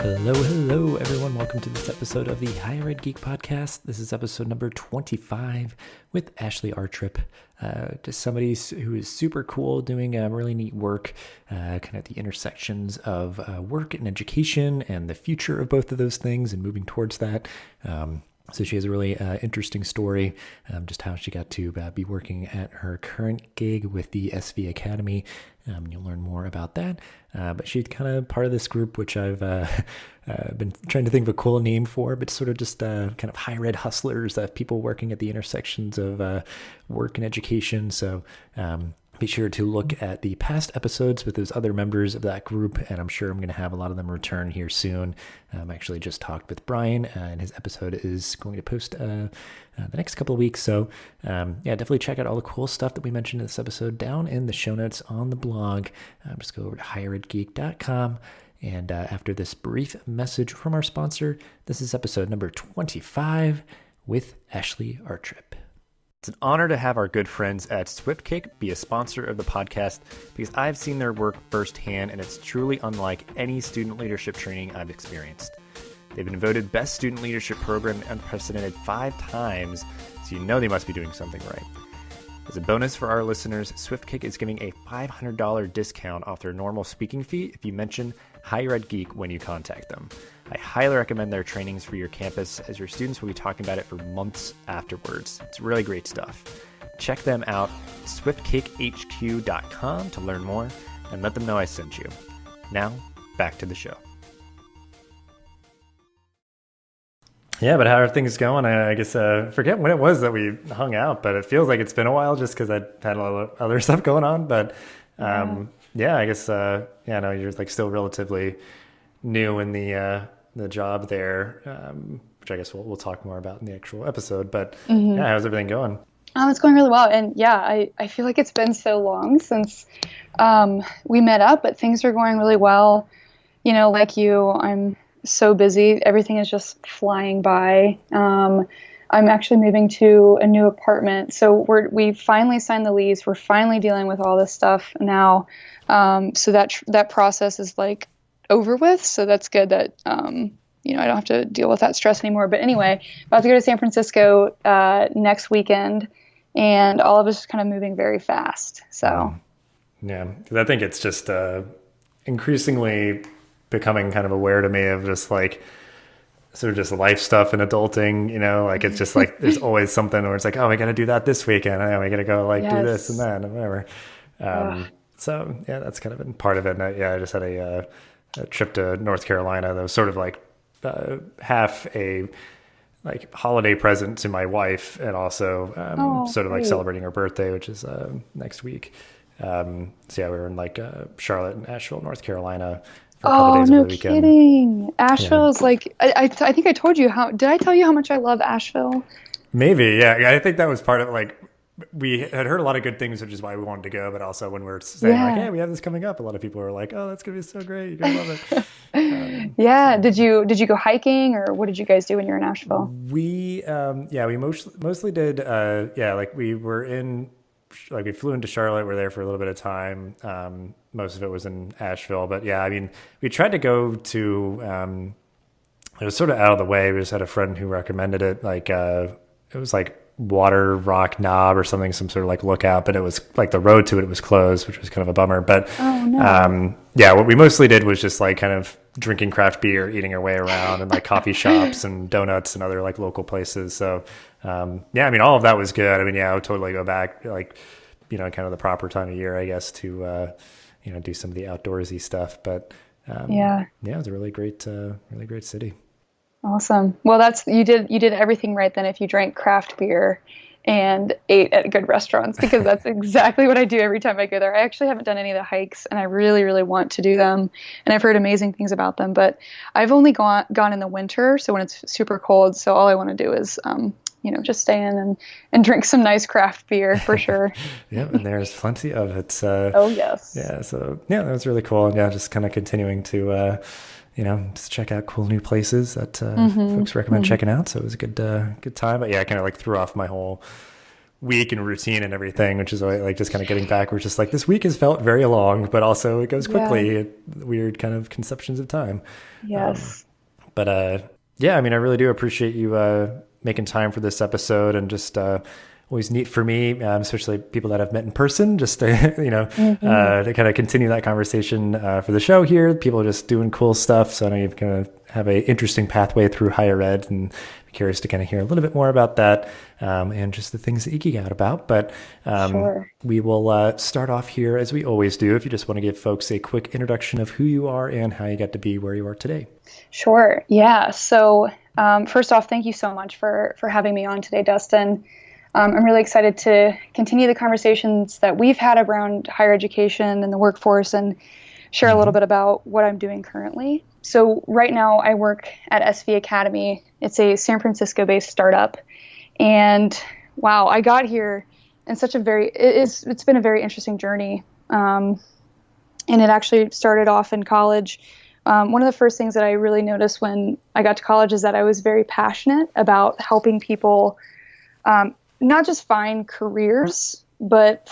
Hello, everyone. Welcome to this episode of the Higher Ed Geek Podcast. This is episode number 25 with Ashley Artrip. Just somebody who is super cool, doing really neat work, kind of at the intersections of work and education and the future of both of those things and moving towards that. So she has a really interesting story, just how she got to be working at her current gig with the SV Academy. You'll learn more about that. But she's kind of part of this group, which I've been trying to think of a cool name for, but sort of just kind of higher ed hustlers, people working at the intersections of work and education. So be sure to look at the past episodes with those other members of that group, and I'm sure I'm going to have a lot of them return here soon. I actually just talked with Brian, and his episode is going to post the next couple of weeks. So definitely check out all the cool stuff that we mentioned in this episode down in the show notes on the blog. Just go over to higheredgeek.com. And after this brief message from our sponsor, this is episode number 25 with Ashley Artrip. It's an honor to have our good friends at SwiftKick be a sponsor of the podcast because I've seen their work firsthand, and it's truly unlike any student leadership training I've experienced. They've been voted Best Student Leadership Program unprecedented 5 times, so you know they must be doing something right. As a bonus for our listeners, SwiftKick is giving a $500 discount off their normal speaking fee if you mention Higher Ed Geek when you contact them. I highly recommend their trainings for your campus, as your students will be talking about it for months afterwards. It's really great stuff. Check them out, swiftkick.hq.com, to learn more, and let them know I sent you. Now, back to the show. Yeah, but how are things going? I guess I forget when it was that we hung out, but it feels like it's been a while just because I had a lot of other stuff going on. But I guess no, you're like still relatively new in the job there, which I guess we'll talk more about in the actual episode. But yeah, how's everything going? It's going really well. And yeah, I feel like it's been so long since we met up, but things are going really well. You know, like you, I'm so busy. Everything is just flying by. I'm actually moving to a new apartment. So we finally signed the lease. We're finally dealing with all this stuff now. So that process is like over with. So that's good that, I don't have to deal with that stress anymore. But anyway, about to go to San Francisco next weekend, and all of us are kind of moving very fast. So yeah, because I think it's just increasingly becoming kind of aware to me of just like sort of just life stuff and adulting, like it's just like there's always something where it's like, oh, we got to do that this weekend. Oh, we got to go do this and that and whatever. So yeah, that's kind of been part of it. And I just had a trip to North Carolina that was sort of like half a like holiday present to my wife, and also sort of like celebrating her birthday, which is next week. So yeah, we were in like Charlotte and Asheville, North Carolina. Oh, no kidding. Asheville is like, I think I told you did I tell you how much I love Asheville? Maybe, yeah. I think that was part of like, we had heard a lot of good things, which is why we wanted to go. But also when we were saying like, hey, we have this coming up, a lot of people were like, oh, that's going to be so great. You're going to love it. Yeah. So. Did you go hiking, or what did you guys do when you were in Asheville? We mostly did, like we were in, like we flew into Charlotte. We're there for a little bit of time. Most of it was in Asheville, but yeah, I mean, we tried to go to, it was sort of out of the way. We just had a friend who recommended it. Like, it was like Water Rock Knob or something, some sort of like lookout, but it was like the road to it was closed, which was kind of a bummer. But, what we mostly did was just like kind of drinking craft beer, eating our way around, and like coffee shops and donuts and other like local places. So, all of that was good. I mean, I would totally go back, like, kind of the proper time of year, I guess, to, do some of the outdoorsy stuff. But it was a really great city. Awesome. Well, you did everything right then if you drank craft beer and ate at good restaurants, because that's exactly what I do every time I go there. I actually haven't done any of the hikes, and I really, really want to do them, and I've heard amazing things about them, but I've only gone in the winter, so when it's super cold, so all I want to do is just stay in and drink some nice craft beer for sure. Yeah, and there's plenty of it. Oh, yes. Yeah, so yeah, that was really cool. And yeah, just kind of continuing to, just check out cool new places that folks recommend checking out. So it was a good time. But yeah, I kind of like threw off my whole week and routine and everything, which is like just kind of getting back. We're just like, this week has felt very long, but also it goes quickly. Weird kind of conceptions of time. Yes. Yeah, I mean, I really do appreciate you making time for this episode, and just always neat for me, especially people that I've met in person, just to, to kind of continue that conversation for the show here. People are just doing cool stuff. So I know you've kind of have a interesting pathway through higher ed, and I'm curious to kind of hear a little bit more about that and just the things that you geek out about. But Sure. we will start off here as we always do. If you just want to give folks a quick introduction of who you are and how you got to be where you are today. Sure. Yeah. So first off, thank you so much for having me on today, Dustin. I'm really excited to continue the conversations that we've had around higher education and the workforce, and share a little bit about what I'm doing currently. So right now I work at SV Academy. It's a San Francisco-based startup. And wow, I got here in such a it's been a very interesting journey. And it actually started off in college. One of the first things that I really noticed when I got to college is that I was very passionate about helping people not just find careers, but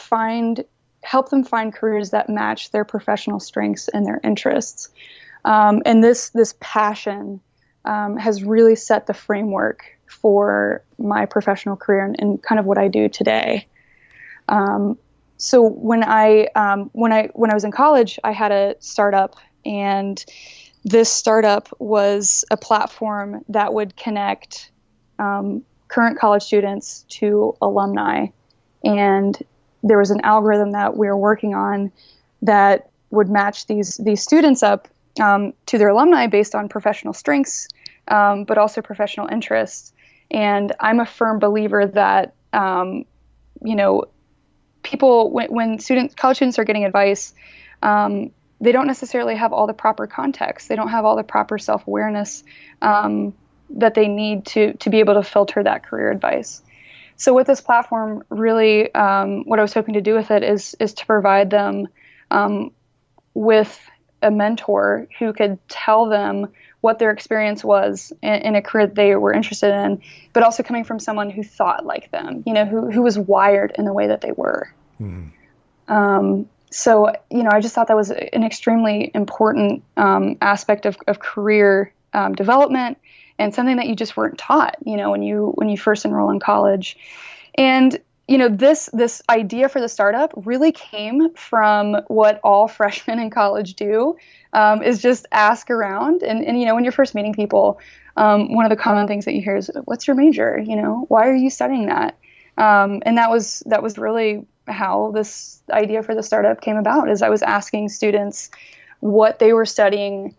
help them find careers that match their professional strengths and their interests. And this passion has really set the framework for my professional career and kind of what I do today. So when I was in college, I had a startup, and this startup was a platform that would connect current college students to alumni. And there was an algorithm that we were working on that would match these students up to their alumni based on professional strengths, but also professional interests. And I'm a firm believer that, people, when college students are getting advice, they don't necessarily have all the proper context. They don't have all the proper self-awareness that they need to be able to filter that career advice. So with this platform, really, what I was hoping to do with it is to provide them with a mentor who could tell them what their experience was in a career that they were interested in, but also coming from someone who thought like them, who was wired in the way that they were. Mm-hmm. So, I just thought that was an extremely important aspect of career development, and something that you just weren't taught, when you first enroll in college. And, this idea for the startup really came from what all freshmen in college do, is just ask around. And when you're first meeting people, one of the common things that you hear is, what's your major? Why are you studying that? And that was really how this idea for the startup came about, is I was asking students what they were studying.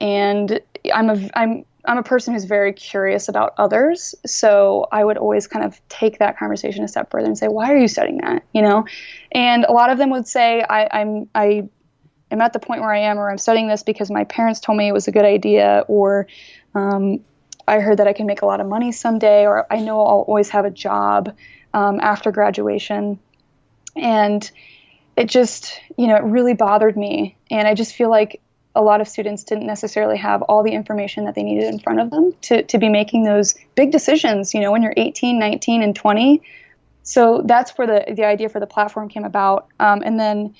And I'm a person who's very curious about others. So I would always kind of take that conversation a step further and say, why are you studying that? And a lot of them would say, I am at the point where I am, or I'm studying this because my parents told me it was a good idea, or I heard that I can make a lot of money someday, or I know I'll always have a job after graduation. And it just, it really bothered me. And I just feel like a lot of students didn't necessarily have all the information that they needed in front of them to be making those big decisions, when you're 18, 19, and 20. So that's where the idea for the platform came about. And then,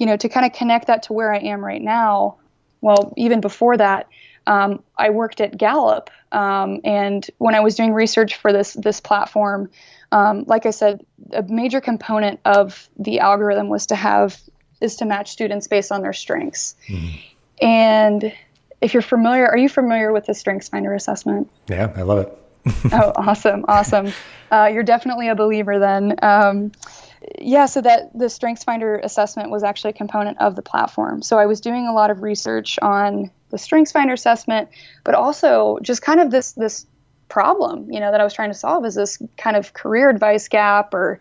to kind of connect that to where I am right now, well, even before that, I worked at Gallup. And when I was doing research for this platform, like I said, a major component of the algorithm was to match students based on their strengths. Mm-hmm. And if you're familiar, are you familiar with the StrengthsFinder assessment? Yeah, I love it. Oh, awesome. You're definitely a believer then. So that the StrengthsFinder assessment was actually a component of the platform. So I was doing a lot of research on the StrengthsFinder assessment, but also just kind of this problem, that I was trying to solve, is this kind of career advice gap, or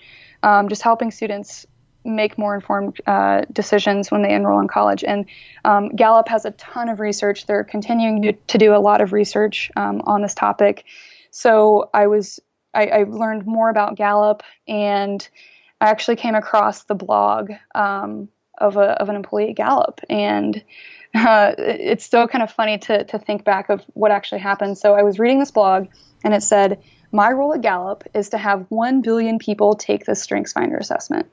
just helping students make more informed decisions when they enroll in college. And Gallup has a ton of research. They're continuing to do a lot of research on this topic. So I learned more about Gallup, and I actually came across the blog of an employee at Gallup. And it's still kind of funny to think back of what actually happened. So I was reading this blog, and it said, my role at Gallup is to have 1 billion people take this StrengthsFinder assessment.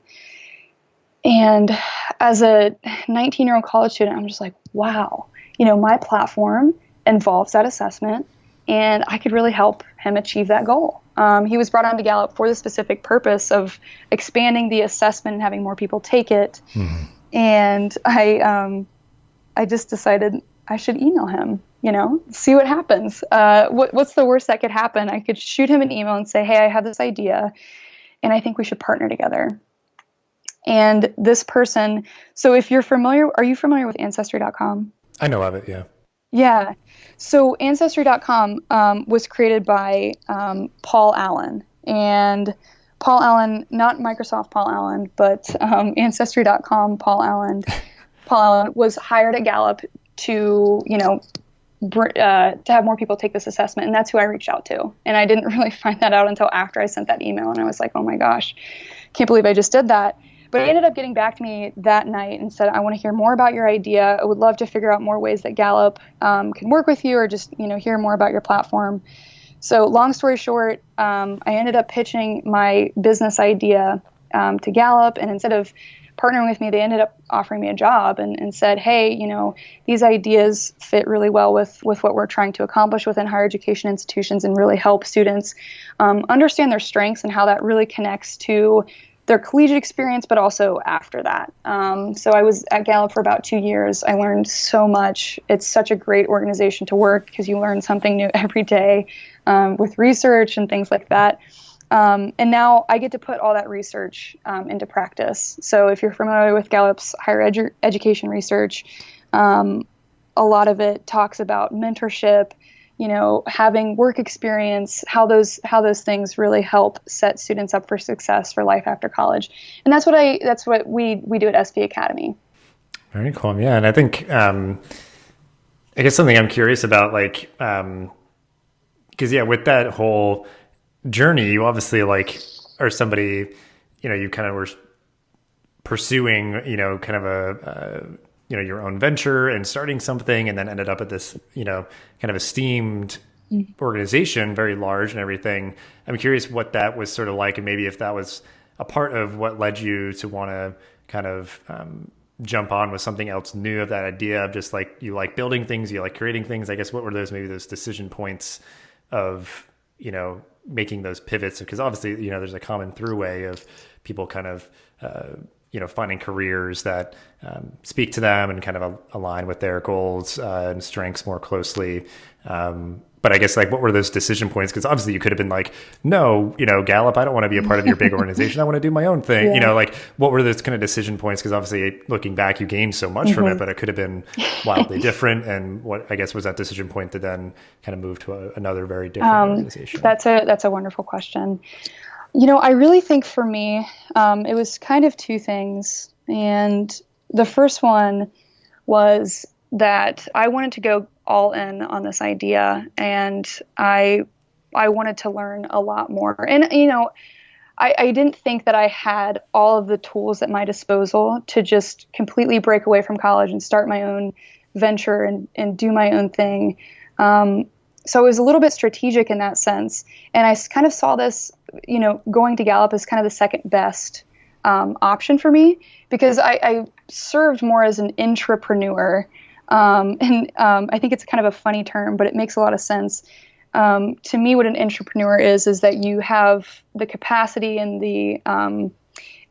And as a 19-year-old college student, I'm just like, wow, my platform involves that assessment, and I could really help him achieve that goal. He was brought on to Gallup for the specific purpose of expanding the assessment and having more people take it. Mm-hmm. And I just decided I should email him, see what happens. What's the worst that could happen? I could shoot him an email and say, hey, I have this idea, and I think we should partner together. And this person, so if you're familiar, are you familiar with Ancestry.com? I know of it, yeah. Yeah. So Ancestry.com was created by Paul Allen. And Paul Allen, not Microsoft Paul Allen, but Ancestry.com Paul Allen. Paul Allen was hired at Gallup to, to have more people take this assessment. And that's who I reached out to. And I didn't really find that out until after I sent that email. And I was like, oh my gosh, can't believe I just did that. But he ended up getting back to me that night and said, I want to hear more about your idea. I would love to figure out more ways that Gallup can work with you, or just, hear more about your platform. So long story short, I ended up pitching my business idea to Gallup. And instead of partnering with me, they ended up offering me a job and said, hey, these ideas fit really well with what we're trying to accomplish within higher education institutions, and really help students understand their strengths and how that really connects to their collegiate experience, but also after that. So I was at Gallup for about 2 years. I learned so much. It's such a great organization to work because you learn something new every day with research and things like that. And now I get to put all that research into practice. So if you're familiar with Gallup's higher education research, a lot of it talks about mentorship, having work experience, how those things really help set students up for success for life after college. And that's what we do at SV Academy. Very cool. Yeah. And I think, I guess something I'm curious about, like, cause with that whole journey, you obviously are somebody, you kind of were pursuing, kind of a your own venture and starting something, and then ended up at this, kind of esteemed organization, very large and everything. I'm curious what that was sort of like, and maybe if that was a part of what led you to want to kind of jump on with something else new, of that idea of just like, you like building things, you like creating things. I guess what were those decision points of, making those pivots? Because obviously, there's a common throughway of people kind of, finding careers that speak to them and kind of align with their goals and strengths more closely. But I guess, what were those decision points? Because obviously you could have been like, no, Gallup, I don't want to be a part of your big organization. I want to do my own thing. Yeah. What were those kind of decision points? Because obviously looking back, you gained so much from it, but it could have been wildly different. And what, I guess, was that decision point to then kind of move to another very different organization? That's a wonderful question. I really think for me, it was kind of two things. And the first one was that I wanted to go all in on this idea, and I wanted to learn a lot more. And, I didn't think that I had all of the tools at my disposal to just completely break away from college and start my own venture and do my own thing. So it was a little bit strategic in that sense. And I kind of saw this, going to Gallup as kind of the second best option for me, because I served more as an intrapreneur. And I think it's kind of a funny term, but it makes a lot of sense. To me, what an intrapreneur is that you have the capacity and the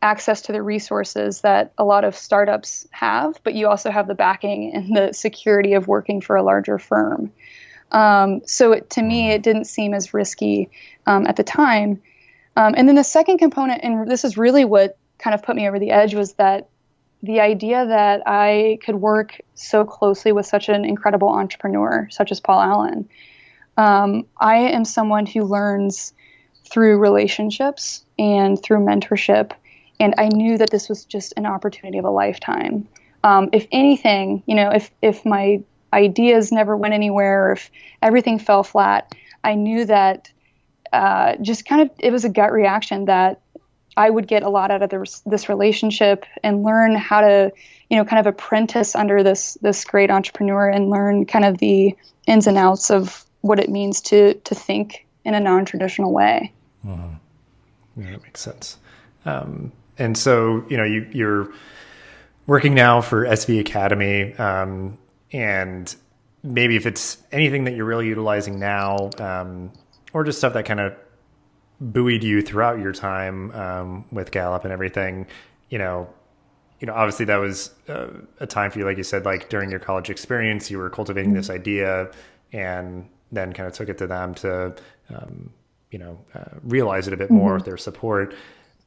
access to the resources that a lot of startups have, but you also have the backing and the security of working for a larger firm. So to me, it didn't seem as risky at the time. And then the second component, and this is really what kind of put me over the edge, was that the idea that I could work so closely with such an incredible entrepreneur, such as Paul Allen. I am someone who learns through relationships and through mentorship, and I knew that this was just an opportunity of a lifetime. If anything, if my ideas never went anywhere, or if everything fell flat, I knew that it was a gut reaction that I would get a lot out of this relationship and learn how to, kind of apprentice under this great entrepreneur and learn kind of the ins and outs of what it means to think in a non-traditional way. Yeah, that makes sense. And so, you're working now for SV Academy, and maybe if it's anything that you're really utilizing now, or just stuff that kind of buoyed you throughout your time with Gallup and everything, obviously that was a time for you, like you said, like during your college experience, you were cultivating this idea and then kind of took it to them to, realize it a bit more with their support.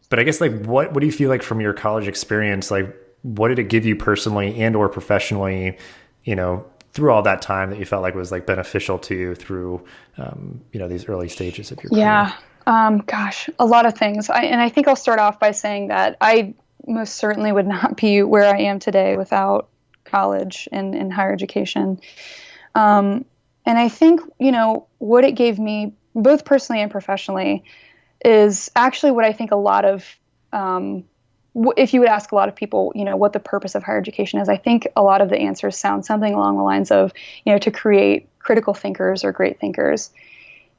But I guess like, what do you feel like from your college experience? Like, what did it give you personally and or professionally, through all that time that you felt like was like beneficial to you through, these early stages of your career? Yeah. Gosh, a lot of things. I think I'll start off by saying that I most certainly would not be where I am today without college and higher education. And I think, what it gave me, both personally and professionally, is actually what I think a lot of, if you would ask a lot of people, what the purpose of higher education is, I think a lot of the answers sound something along the lines of, to create critical thinkers or great thinkers.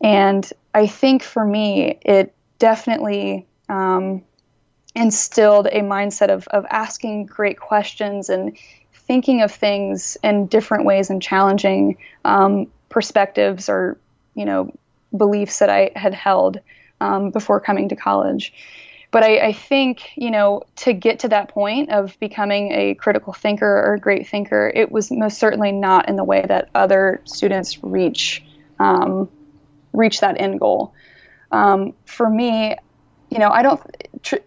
And I think for me, it definitely instilled a mindset of asking great questions and thinking of things in different ways and challenging perspectives or, beliefs that I had held before coming to college. But I think, to get to that point of becoming a critical thinker or a great thinker, it was most certainly not in the way that other students reach that end goal. For me,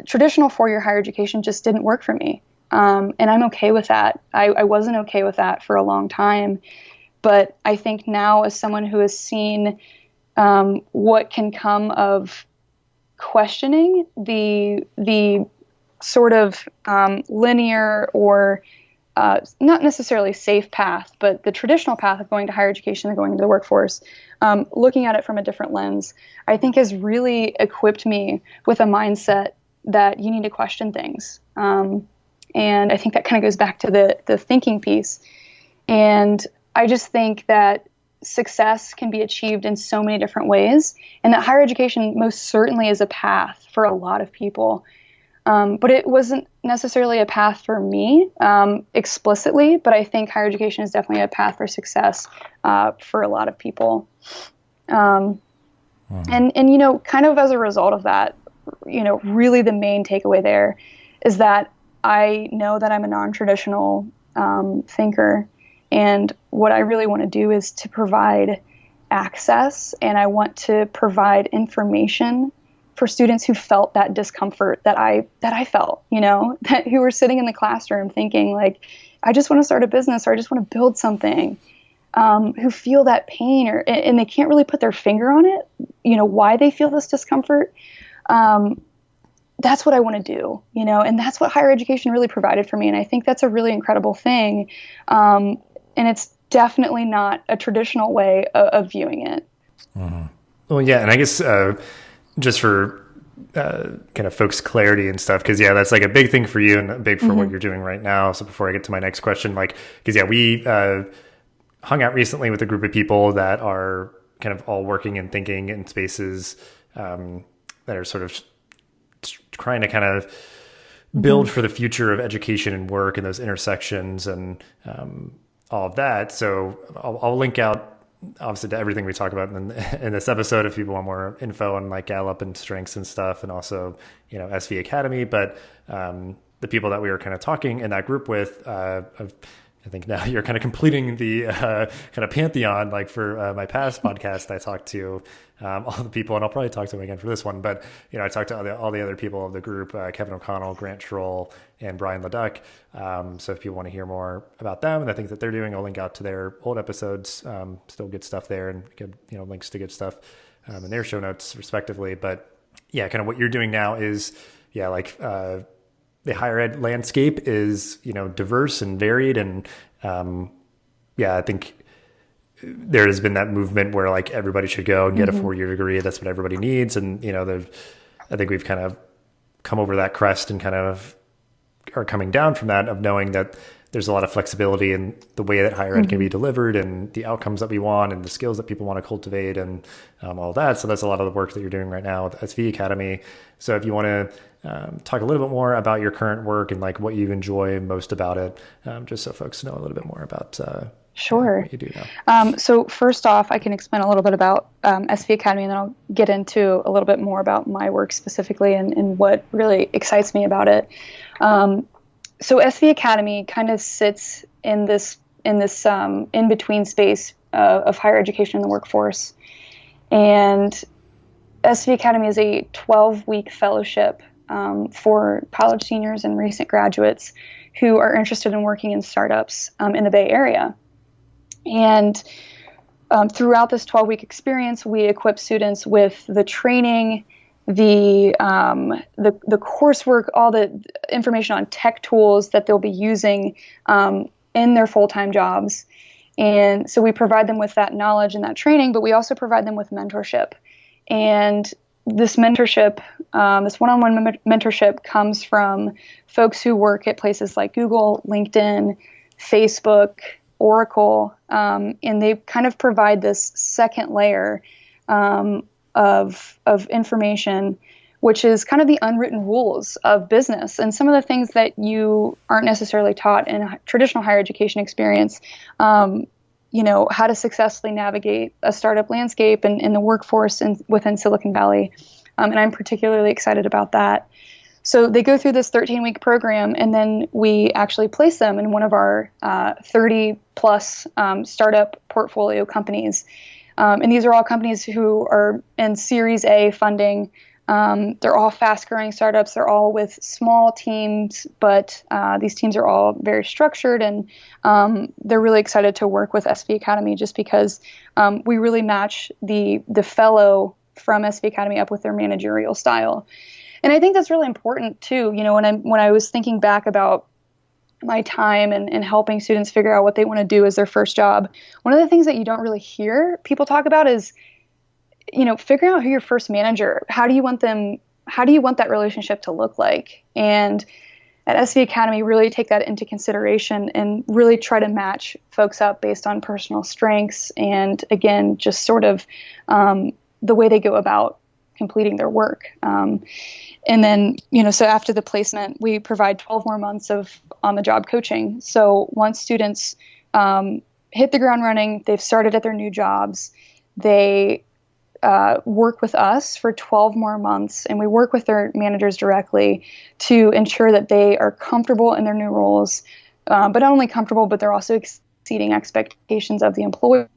traditional four-year higher education just didn't work for me. And I'm okay with that. I wasn't okay with that for a long time. But I think now, as someone who has seen what can come of questioning the sort of linear or not necessarily safe path, but the traditional path of going to higher education and going into the workforce, looking at it from a different lens, I think has really equipped me with a mindset that you need to question things. And I think that kind of goes back to the thinking piece. And I just think that success can be achieved in so many different ways, and that higher education most certainly is a path for a lot of people. But it wasn't necessarily a path for me explicitly, but I think higher education is definitely a path for success for a lot of people. And kind of as a result of that, really the main takeaway there is that I know that I'm a non-traditional thinker. And what I really want to do is to provide access, and I want to provide information for students who felt that discomfort that I felt, who were sitting in the classroom thinking like, I just want to start a business, or I just want to build something, who feel that pain and they can't really put their finger on it, why they feel this discomfort. That's what I want to do, and that's what higher education really provided for me. And I think that's a really incredible thing. And it's definitely not a traditional way of viewing it. Mm-hmm. Well, yeah. And I guess just for kind of folks' clarity and stuff, because, that's like a big thing for you and big for what you're doing right now. So before I get to my next question, because, we hung out recently with a group of people that are kind of all working and thinking in spaces that are sort of trying to kind of build for the future of education and work and those intersections and all of that. So I'll link out obviously to everything we talk about in this episode if people want more info on like Gallup and strengths and stuff, and also, SV Academy. But the people that we were kind of talking in that group with, I think now you're kind of completing the kind of pantheon, like for my past podcast, I talked to all the people, and I'll probably talk to them again for this one. But, I talked to all the other people of the group, Kevin O'Connell, Grant Schroll, and Brian Leduc. So if people want to hear more about them and the things that they're doing, I'll link out to their old episodes. Still good stuff there, and good, links to good stuff in their show notes respectively. But yeah, kind of what you're doing now is, the higher ed landscape is, diverse and varied. And, I think there has been that movement where like everybody should go and get a 4-year degree. That's what everybody needs. And, I think we've kind of come over that crest and kind of are coming down from that, of knowing that there's a lot of flexibility in the way that higher ed can be delivered and the outcomes that we want and the skills that people want to cultivate and all that. So that's a lot of the work that you're doing right now with SV Academy. So if you want to talk a little bit more about your current work and like what you enjoy most about it, just so folks know a little bit more about Sure. what you do now. So first off, I can explain a little bit about SV Academy, and then I'll get into a little bit more about my work specifically and what really excites me about it. So SV Academy kind of sits in this in between space of higher education and the workforce. And SV Academy is a 12-week fellowship for college seniors and recent graduates who are interested in working in startups in the Bay Area. And throughout this 12-week experience, we equip students with the training, the coursework, all the information on tech tools that they'll be using in their full-time jobs. And so we provide them with that knowledge and that training, but we also provide them with mentorship. And this mentorship, this one-on-one mentorship comes from folks who work at places like Google, LinkedIn, Facebook, Oracle, and they kind of provide this second layer of information, which is kind of the unwritten rules of business and some of the things that you aren't necessarily taught in a traditional higher education experience. How to successfully navigate a startup landscape and in the workforce within Silicon Valley. And I'm particularly excited about that. So they go through this 13-week program, and then we actually place them in one of our 30-plus startup portfolio companies. And these are all companies who are in Series A funding. They're all fast-growing startups. They're all with small teams, but these teams are all very structured, and they're really excited to work with SV Academy just because we really match the fellow from SV Academy up with their managerial style. And I think that's really important too. When I was thinking back about my time and helping students figure out what they want to do as their first job, one of the things that you don't really hear people talk about is, figuring out who your first manager. How do you want that relationship to look like? And at SV Academy, really take that into consideration and really try to match folks up based on personal strengths and, again, just sort of the way they go about completing their work. And then, so after the placement, we provide 12 more months of on-the-job coaching. So once students hit the ground running, they've started at their new jobs, they work with us for 12 more months, and we work with their managers directly to ensure that they are comfortable in their new roles, but not only comfortable, but they're also exceeding expectations of the employer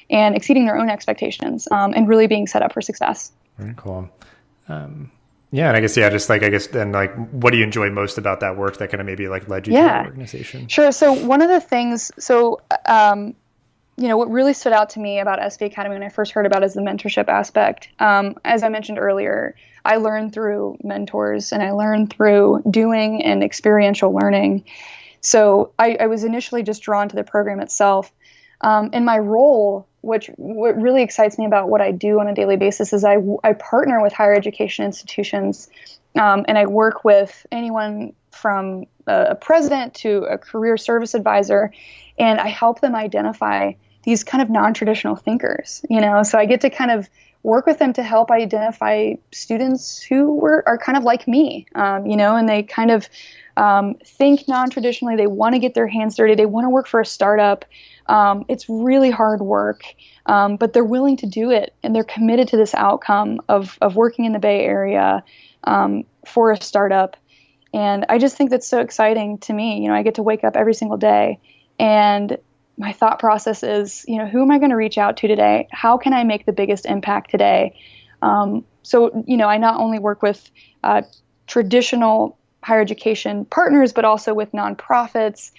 and exceeding their own expectations, and really being set up for success. Very cool. Yeah, and I guess then what do you enjoy most about that work that kind of maybe like led you to the organization? Sure. So one of the things, what really stood out to me about SV Academy when I first heard about it is the mentorship aspect. As I mentioned earlier, I learned through mentors and I learned through doing and experiential learning. So I was initially just drawn to the program itself. In my role, what really excites me about what I do on a daily basis is I partner with higher education institutions, and I work with anyone from a president to a career service advisor, and I help them identify these kind of non-traditional thinkers, so I get to kind of work with them to help identify students who are kind of like me, and they kind of think non-traditionally. They want to get their hands dirty. They want to work for a startup. It's really hard work, but they're willing to do it, and they're committed to this outcome of working in the Bay Area for a startup. And I just think that's so exciting to me. I get to wake up every single day, and my thought process is, who am I going to reach out to today? How can I make the biggest impact today? So, I not only work with traditional higher education partners, but also with nonprofits,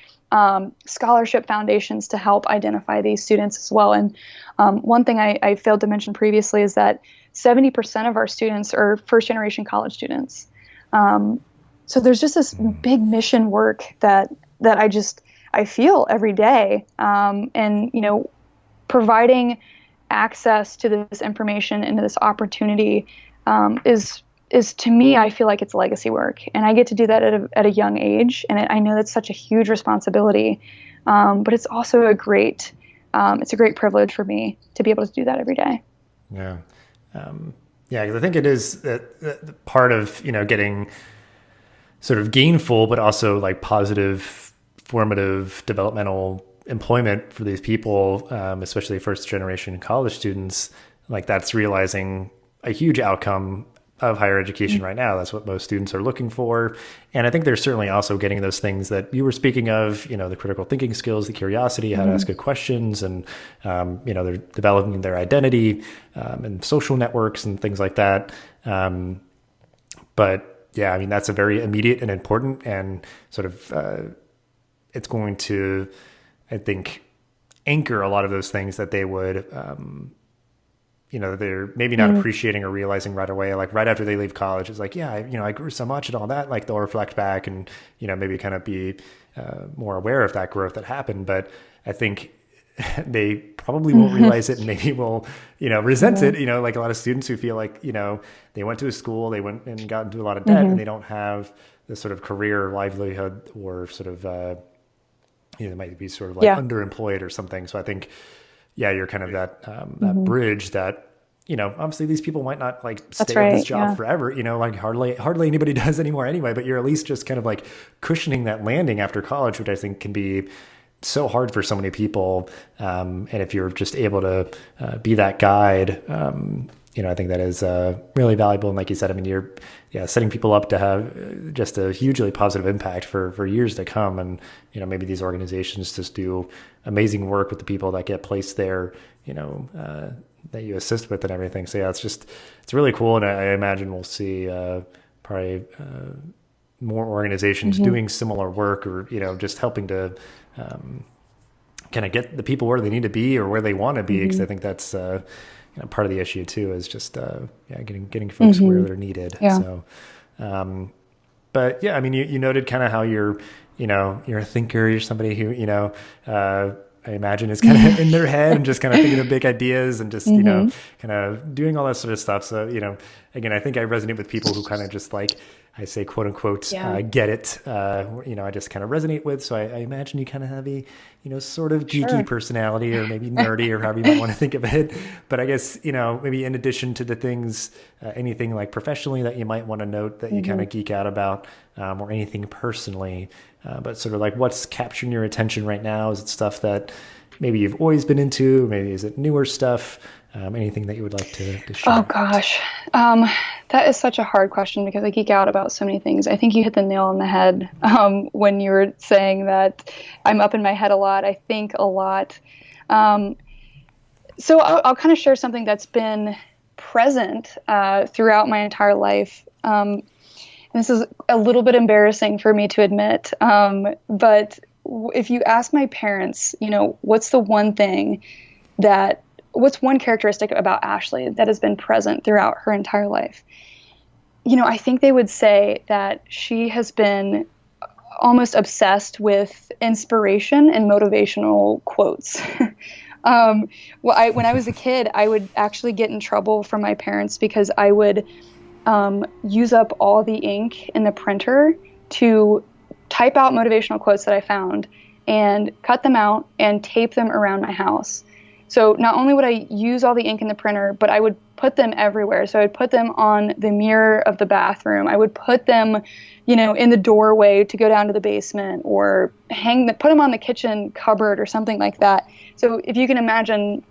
scholarship foundations to help identify these students as well. And one thing I failed to mention previously is that 70% of our students are first-generation college students. So there's just this big mission work that I feel every day. And, providing access to this information and to this opportunity is is, to me, I feel like it's legacy work, and I get to do that at a young age. And I know that's such a huge responsibility. But it's also it's a great privilege for me to be able to do that every day. Yeah. Yeah, because I think it is that part of, getting sort of gainful, but also like positive, formative, developmental employment for these people, especially first generation college students. Like, that's realizing a huge outcome of higher education right now. That's what most students are looking for. And I think they're certainly also getting those things that you were speaking of, the critical thinking skills, the curiosity, how to ask good questions, and, they're developing their identity, and social networks and things like that. But yeah, I mean, that's a very immediate and important, and sort of, it's going to, I think, anchor a lot of those things that they would, they're maybe not appreciating or realizing right away. Like right after they leave college, it's like, yeah, I grew so much and all that. Like they'll reflect back and, maybe kind of be more aware of that growth that happened. But I think they probably won't realize it, and maybe will, resent it, like a lot of students who feel like, they went to a school, they went and got into a lot of debt, and they don't have this sort of career livelihood, or sort of, they might be sort of like underemployed or something. So I think, yeah, you're kind of that bridge that, obviously these people might not like stay at this job forever, like hardly anybody does anymore anyway, but you're at least just kind of like cushioning that landing after college, which I think can be so hard for so many people. And if you're just able to be that guide, I think that is really valuable. And like you said, I mean, you're setting people up to have just a hugely positive impact for years to come. And, maybe these organizations just do amazing work with the people that get placed there, that you assist with and everything. So yeah, it's really cool. And I imagine we'll see probably more organizations doing similar work, or, just helping to kind of get the people where they need to be or where they want to be. Because I think that's part of the issue too, is just getting folks where they're needed. Yeah. So, but yeah, I mean, you noted kind of how you're a thinker. You're somebody who, I imagine is kind of in their head and just kind of thinking of big ideas and just, kind of doing all that sort of stuff. So, again, I think I resonate with people who kind of just like, I say, quote unquote, get it, I just kind of resonate with. So I imagine you kind of have a, sort of geeky personality, or maybe nerdy, or however you might want to think of it. But I guess, maybe in addition to the things, anything like professionally that you might want to note that you kind of geek out about, or anything personally, but sort of like what's capturing your attention right now? Is it stuff that maybe you've always been into? Maybe is it newer stuff? Anything that you would like to share? Oh gosh, that is such a hard question, because I geek out about so many things. I think you hit the nail on the head when you were saying that I'm up in my head a lot. I think a lot. So I'll kind of share something that's been present throughout my entire life. And this is a little bit embarrassing for me to admit, but if you ask my parents, what's one characteristic about Ashley that has been present throughout her entire life? I think they would say that she has been almost obsessed with inspiration and motivational quotes. When I was a kid, I would actually get in trouble from my parents because I would use up all the ink in the printer to type out motivational quotes that I found and cut them out and tape them around my house. So not only would I use all the ink in the printer, but I would put them everywhere. So I would put them on the mirror of the bathroom. I would put them, in the doorway to go down to the basement, or put them on the kitchen cupboard or something like that. So if you can imagine,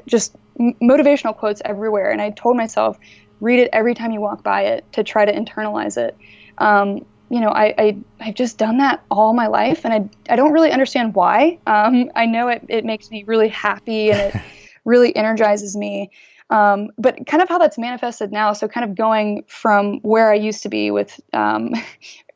just motivational quotes everywhere. And I told myself, read it every time you walk by it to try to internalize it. I've just done that all my life, and I don't really understand why. I know it makes me really happy, and it really energizes me. But kind of how that's manifested now. So kind of going from where I used to be with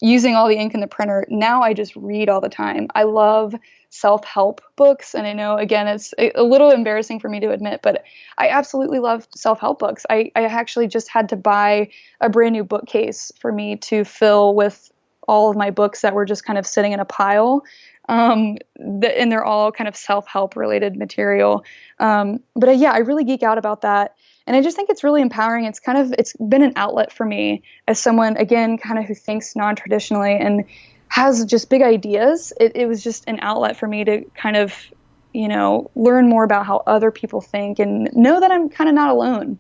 using all the ink in the printer, now I just read all the time. I love self-help books. And I know, again, it's a little embarrassing for me to admit, but I absolutely love self-help books. I actually just had to buy a brand new bookcase for me to fill with all of my books that were just kind of sitting in a pile. And they're all kind of self-help related material. But I really geek out about that. And I just think it's really empowering. It's been an outlet for me as someone, again, kind of who thinks non-traditionally and has just big ideas. It was just an outlet for me to kind of, learn more about how other people think and know that I'm kind of not alone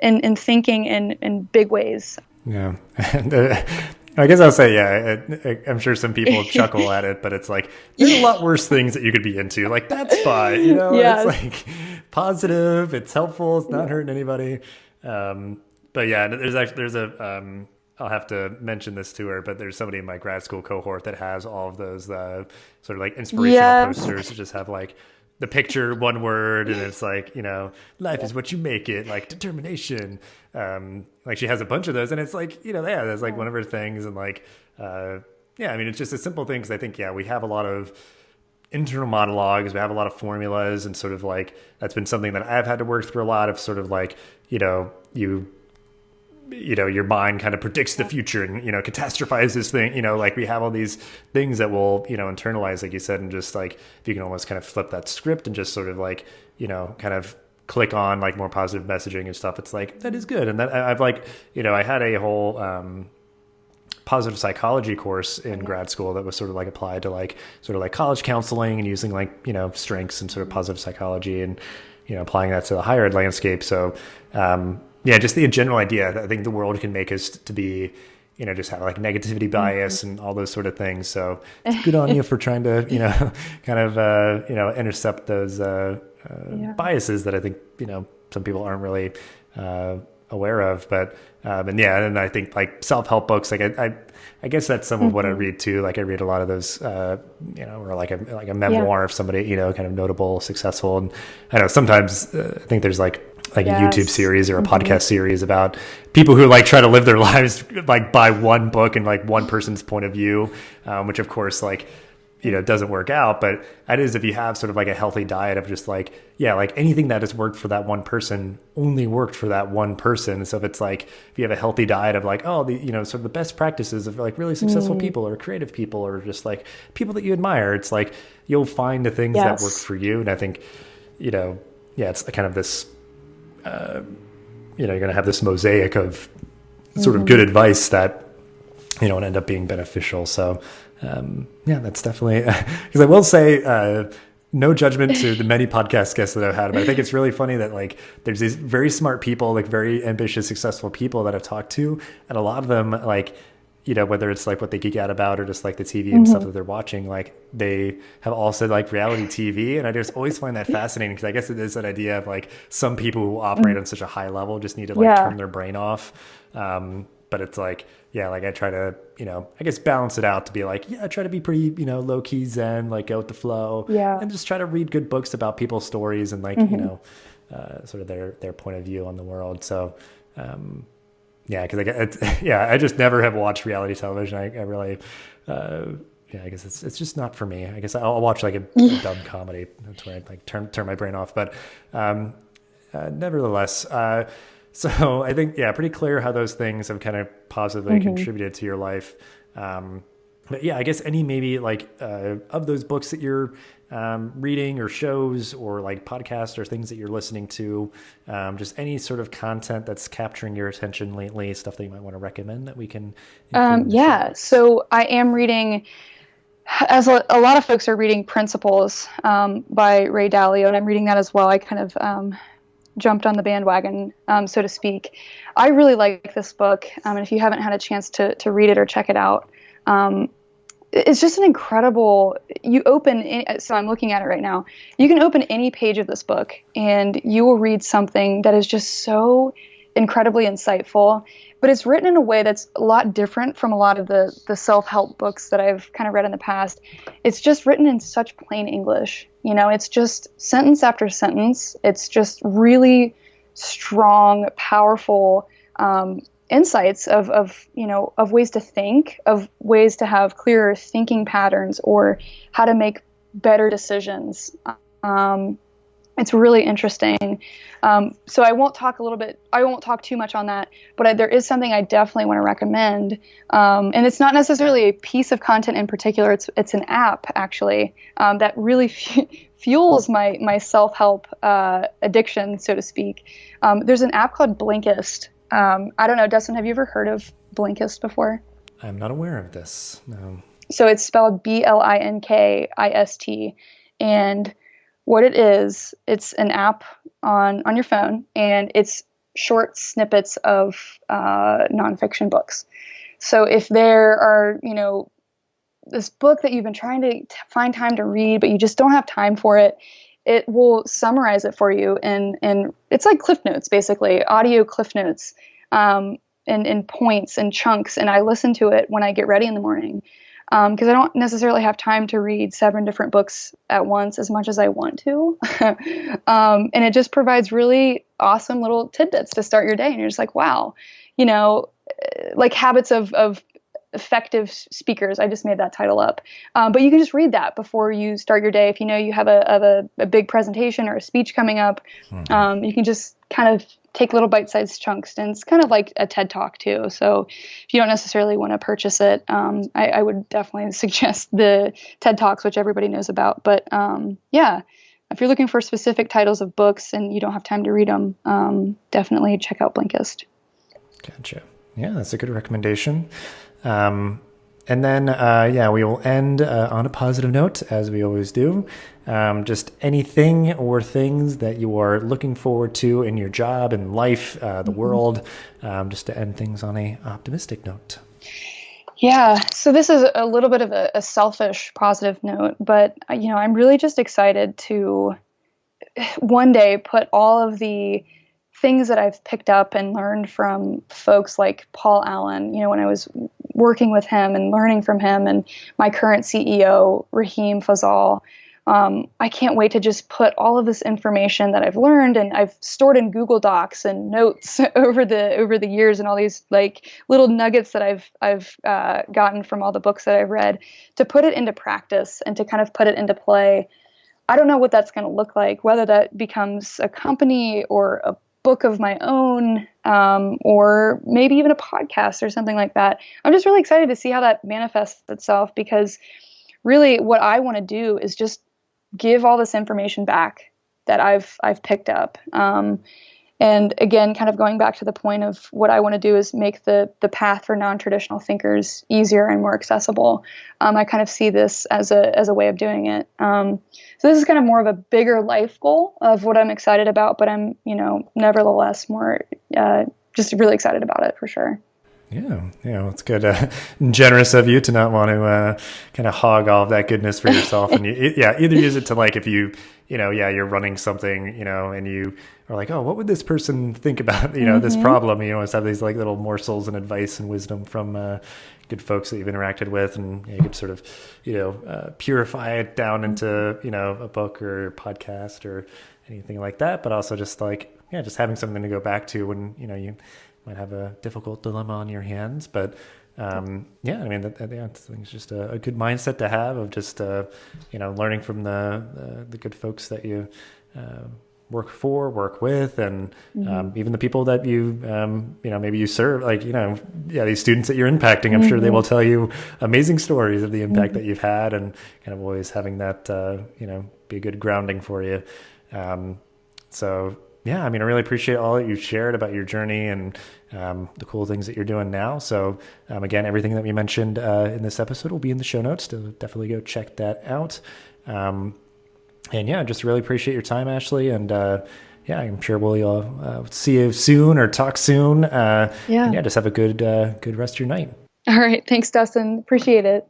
in thinking in big ways. Yeah. And, I guess I'll say, I'm sure some people chuckle at it, but it's like, there's a lot worse things that you could be into. Like, that's fine. It's like positive, it's helpful, it's not hurting anybody. But yeah, I'll have to mention this to her, but there's somebody in my grad school cohort that has all of those sort of like inspirational posters that just have like the picture, one word, and it's like, life is what you make it, like determination. Like she has a bunch of those, and it's like, that's like one of her things. And like, it's just a simple thing. Cause I think, we have a lot of internal monologues, we have a lot of formulas, and sort of like, that's been something that I've had to work through a lot of, sort of like, your mind kind of predicts the future and, catastrophizes thing, like we have all these things that will, internalize, like you said, and just like, if you can almost kind of flip that script and just sort of like, kind of click on like more positive messaging and stuff. It's like, that is good. And that I've like, I had a whole, positive psychology course in grad school that was sort of like applied to like, sort of like college counseling and using like, strengths and sort of positive psychology and, applying that to the higher ed landscape. So, just the general idea that I think the world can make us to be, just have like negativity bias and all those sort of things. So it's good on you for trying to, kind of, intercept those biases that I think, some people aren't really aware of. But, and I think like self-help books, like I guess that's some of what I read too. Like I read a lot of those, or like a memoir of somebody, kind of notable, successful. And I know sometimes I think there's like a YouTube series or a podcast series about people who like try to live their lives like by one book and like one person's point of view, which of course like, doesn't work out. But that is, if you have sort of like a healthy diet of just like, like anything that has worked for that one person only worked for that one person. So if it's like, if you have a healthy diet of like, sort of the best practices of like really successful people or creative people or just like people that you admire, it's like, you'll find the things that work for you. And I think, it's kind of this, you're going to have this mosaic of sort of good advice that, and end up being beneficial. So, that's definitely, because I will say, no judgment to the many podcast guests that I've had, but I think it's really funny that like, there's these very smart people, like very ambitious, successful people that I've talked to. And a lot of them, like, whether it's like what they geek out about or just like the TV and stuff that they're watching, like they have all said like reality TV. And I just always find that fascinating because I guess it is that idea of like some people who operate on such a high level just need to like turn their brain off. But it's like, like I try to, I guess balance it out to be like, I try to be pretty, low key zen, like go with the flow and just try to read good books about people's stories and like, sort of their point of view on the world. So, because I just never have watched reality television. I really, I guess it's just not for me. I guess I'll watch like a dumb comedy. That's where I like turn my brain off. But nevertheless, so I think pretty clear how those things have kind of positively contributed to your life. But I guess any maybe like of those books that you're reading or shows or like podcasts or things that you're listening to, just any sort of content that's capturing your attention lately, stuff that you might want to recommend that we can. So I am reading, as a lot of folks are reading, Principles by Ray Dalio, and I'm reading that as well. I kind of jumped on the bandwagon, so to speak. I really like this book, and if you haven't had a chance to read it or check it out, it's just an incredible, so I'm looking at it right now. You can open any page of this book and you will read something that is just so incredibly insightful, but it's written in a way that's a lot different from a lot of the self-help books that I've kind of read in the past. It's just written in such plain English. It's just sentence after sentence. It's just really strong, powerful, insights of ways to think, of ways to have clearer thinking patterns or how to make better decisions. It's really interesting. So I won't talk too much on that, but there is something I definitely want to recommend. And it's not necessarily a piece of content in particular. It's an app actually, that really fuels my self-help, addiction, so to speak. There's an app called Blinkist. I don't know, Dustin, have you ever heard of Blinkist before? I'm not aware of this. No. So it's spelled Blinkist. And what it is, it's an app on your phone, and it's short snippets of nonfiction books. So if there are, this book that you've been trying to find time to read, but you just don't have time for it, it will summarize it for you. And it's like Cliff Notes, basically, audio Cliff Notes, in points and chunks. And I listen to it when I get ready in the morning. Because I don't necessarily have time to read 7 different books at once as much as I want to. And it just provides really awesome little tidbits to start your day. And you're just like, wow, like Habits of Effective Speakers. I just made that title up. But you can just read that before you start your day. If you have a big presentation or a speech coming up, you can just kind of take little bite-sized chunks, and it's kind of like a TED Talk too. So if you don't necessarily want to purchase it, I would definitely suggest the TED Talks, which everybody knows about. But yeah, if you're looking for specific titles of books and you don't have time to read them, definitely check out Blinkist. Gotcha. Yeah, that's a good recommendation. And then, we will end on a positive note, as we always do. Just anything or things that you are looking forward to in your job and life, the world, just to end things on a optimistic note. Yeah, so this is a little bit of a selfish positive note, but I'm really just excited to one day put all of the things that I've picked up and learned from folks like Paul Allen, when I was working with him and learning from him, and my current CEO, Raheem Fazal. I can't wait to just put all of this information that I've learned and I've stored in Google Docs and notes over the years, and all these like little nuggets that I've gotten from all the books that I've read, to put it into practice and to kind of put it into play. I don't know what that's going to look like, whether that becomes a company or a book of my own, or maybe even a podcast or something like that. I'm just really excited to see how that manifests itself, because really what I want to do is just give all this information back that I've picked up. And again, kind of going back to the point of what I want to do is make the path for non-traditional thinkers easier and more accessible. I kind of see this as a way of doing it. So this is kind of more of a bigger life goal of what I'm excited about, but I'm, nevertheless more just really excited about it for sure. Yeah, it's good. Generous of you to not want to kind of hog all of that goodness for yourself, and either use it to, like, if you're running something, and you are like, oh, what would this person think about, this problem? You always have these like little morsels and advice and wisdom from good folks that you've interacted with, and you could sort of, purify it down into, a book or a podcast or anything like that. But also just like, just having something to go back to when, you might have a difficult dilemma on your hands. But it's just a good mindset to have, of just learning from the good folks that you work with, and even the people that you maybe you serve, like these students that you're impacting. I'm sure they will tell you amazing stories of the impact that you've had, and kind of always having that be a good grounding for you. I really appreciate all that you've shared about your journey and the cool things that you're doing now. So again, everything that we mentioned in this episode will be in the show notes, so definitely go check that out. Just really appreciate your time, Ashley. And I'm sure we'll see you soon or talk soon. Just have a good rest of your night. All right. Thanks, Dustin. Appreciate it.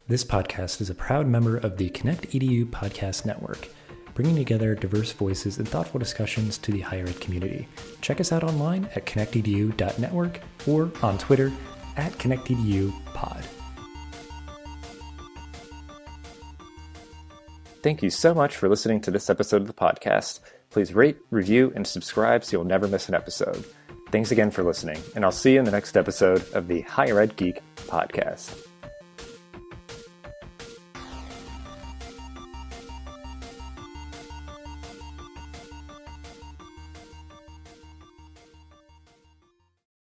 This podcast is a proud member of the Connect EDU Podcast Network, bringing together diverse voices and thoughtful discussions to the higher ed community. Check us out online at connectedu.network or on Twitter at connectedupod. Thank you so much for listening to this episode of the podcast. Please rate, review, and subscribe so you'll never miss an episode. Thanks again for listening, and I'll see you in the next episode of the Higher Ed Geek Podcast.